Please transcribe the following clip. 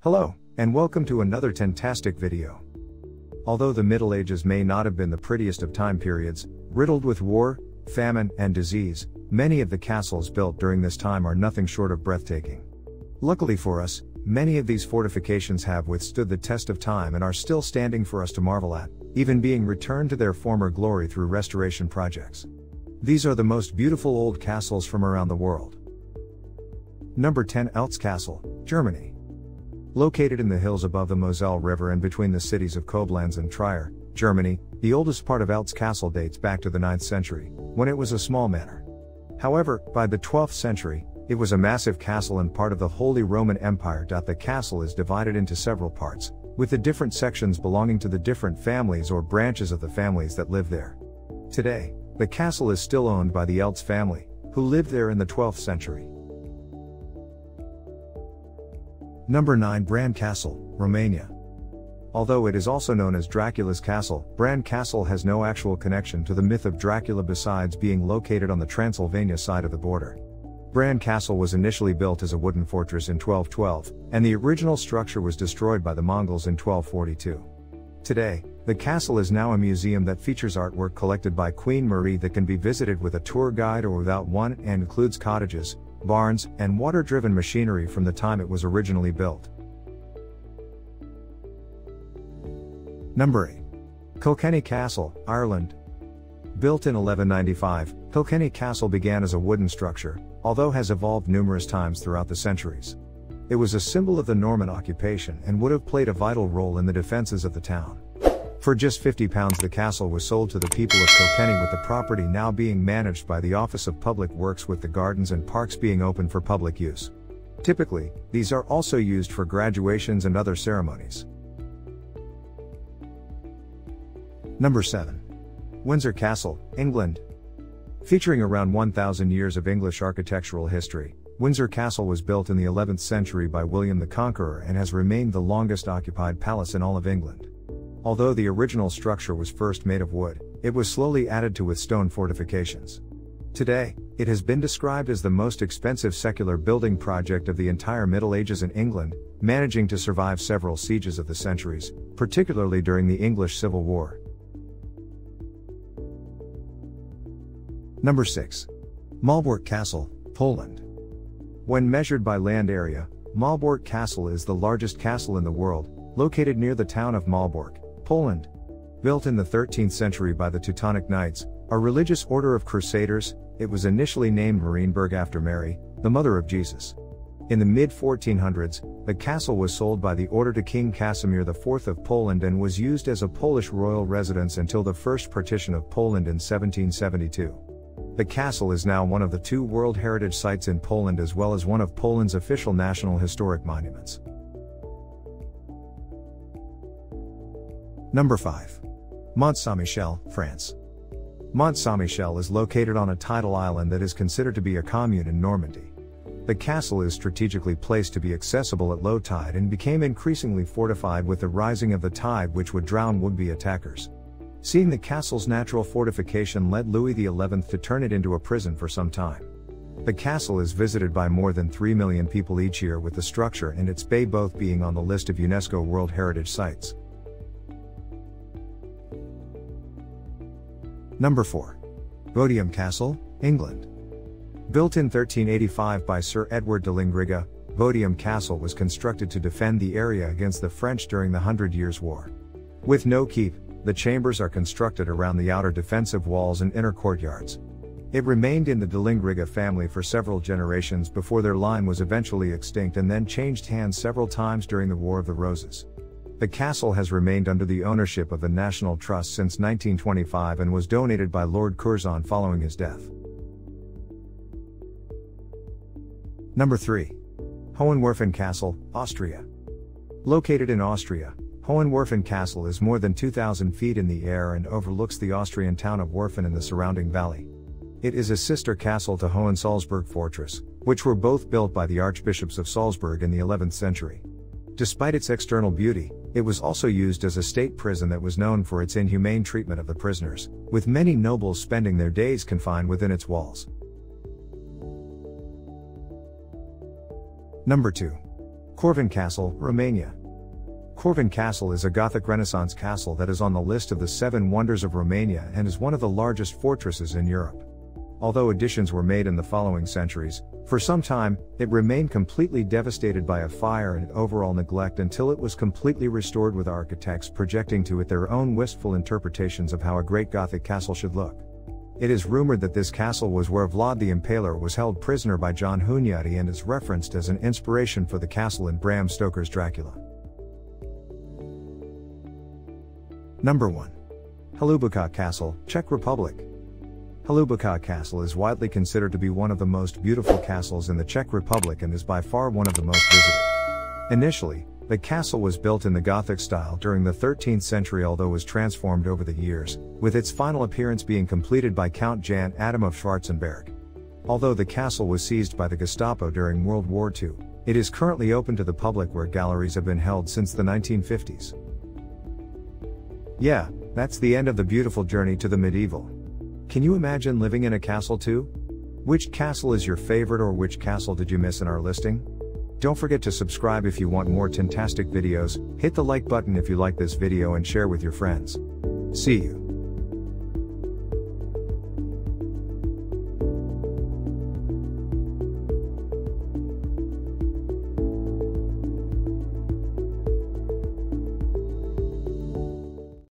Hello, and welcome to another TenTastic video. Although the Middle Ages may not have been the prettiest of time periods, riddled with war, famine, and disease, many of the castles built during this time are nothing short of breathtaking. Luckily for us, many of these fortifications have withstood the test of time and are still standing for us to marvel at, even being returned to their former glory through restoration projects. These are the most beautiful old castles from around the world. Number 10, Ekz Castle, Germany. Located in the hills above the Moselle River and between the cities of Koblenz and Trier, Germany, the oldest part of Ekz Castle dates back to the 9th century, when it was a small manor. However, by the 12th century, it was a massive castle and part of the Holy Roman Empire. The castle is divided into several parts, with the different sections belonging to the different families or branches of the families that live there. Today, the castle is still owned by the Ekz family, who lived there in the 12th century. Number 9, Bran Castle, Romania. Although it is also known as Dracula's Castle, Bran Castle has no actual connection to the myth of Dracula besides being located on the Transylvania side of the border. Bran Castle was initially built as a wooden fortress in 1212, and the original structure was destroyed by the Mongols in 1242. Today, the castle is now a museum that features artwork collected by Queen Marie that can be visited with a tour guide or without one, and includes cottages, barns, and water-driven machinery from the time it was originally built. Number 8. Kilkenny Castle, Ireland. Built in 1195, Kilkenny Castle began as a wooden structure, although has evolved numerous times throughout the centuries. It was a symbol of the Norman occupation and would have played a vital role in the defenses of the town. For just £50 the castle was sold to the people of Kilkenny, with the property now being managed by the Office of Public Works, with the gardens and parks being open for public use. Typically, these are also used for graduations and other ceremonies. Number 7. Windsor Castle, England. Featuring around 1,000 years of English architectural history, Windsor Castle was built in the 11th century by William the Conqueror and has remained the longest occupied palace in all of England. Although the original structure was first made of wood, it was slowly added to with stone fortifications. Today, it has been described as the most expensive secular building project of the entire Middle Ages in England, managing to survive several sieges of the centuries, particularly during the English Civil War. Number 6. Malbork Castle, Poland. When measured by land area, Malbork Castle is the largest castle in the world, located near the town of Malbork, Poland. Built in the 13th century by the Teutonic Knights, a religious order of crusaders, it was initially named Marienburg after Mary, the mother of Jesus. In the mid-1400s, the castle was sold by the order to King Casimir IV of Poland and was used as a Polish royal residence until the first partition of Poland in 1772. The castle is now one of the 2 World Heritage Sites in Poland, as well as one of Poland's official national historic monuments. Number 5. Mont-Saint-Michel, France. Mont-Saint-Michel is located on a tidal island that is considered to be a commune in Normandy. The castle is strategically placed to be accessible at low tide and became increasingly fortified with the rising of the tide, which would drown would-be attackers. Seeing the castle's natural fortification led Louis XI to turn it into a prison for some time. The castle is visited by more than 3 million people each year, with the structure and its bay both being on the list of UNESCO World Heritage Sites. Number 4. Odiam Castle, England. Built in 1385 by Sir Edward de Lingriga, Odiam Castle was constructed to defend the area against the French during the 100 Years' War. With no keep, the chambers are constructed around the outer defensive walls and inner courtyards. It remained in the de Lingriga family for several generations before their line was eventually extinct and then changed hands several times during the War of the Roses. The castle has remained under the ownership of the National Trust since 1925 and was donated by Lord Curzon following his death. Number 3. Hohenwerfen Castle, Austria. Located in Austria, Hohenwerfen Castle is more than 2,000 feet in the air and overlooks the Austrian town of Werfen in the surrounding valley. It is a sister castle to Hohensalzburg Fortress, which were both built by the Archbishops of Salzburg in the 11th century. Despite its external beauty, it was also used as a state prison that was known for its inhumane treatment of the prisoners, with many nobles spending their days confined within its walls. Number 2. Corvin Castle, Romania. Corvin Castle is a Gothic Renaissance castle that is on the list of the 7 wonders of Romania and is one of the largest fortresses in Europe. Although additions were made in the following centuries, for some time, it remained completely devastated by a fire and overall neglect until it was completely restored, with architects projecting to it their own wistful interpretations of how a great Gothic castle should look. It is rumored that this castle was where Vlad the Impaler was held prisoner by John Hunyadi and is referenced as an inspiration for the castle in Bram Stoker's Dracula. Number 1. Hluboka Castle, Czech Republic. Hluboka Castle is widely considered to be one of the most beautiful castles in the Czech Republic and is by far one of the most visited. Initially, the castle was built in the Gothic style during the 13th century, although was transformed over the years, with its final appearance being completed by Count Jan Adam of Schwarzenberg. Although the castle was seized by the Gestapo during World War II, it is currently open to the public where galleries have been held since the 1950s. Yeah, that's the end of the beautiful journey to the medieval. Can you imagine living in a castle too? Which castle is your favorite, or which castle did you miss in our listing? Don't forget to subscribe if you want more TenTastic videos, hit the like button if you like this video and share with your friends. See you.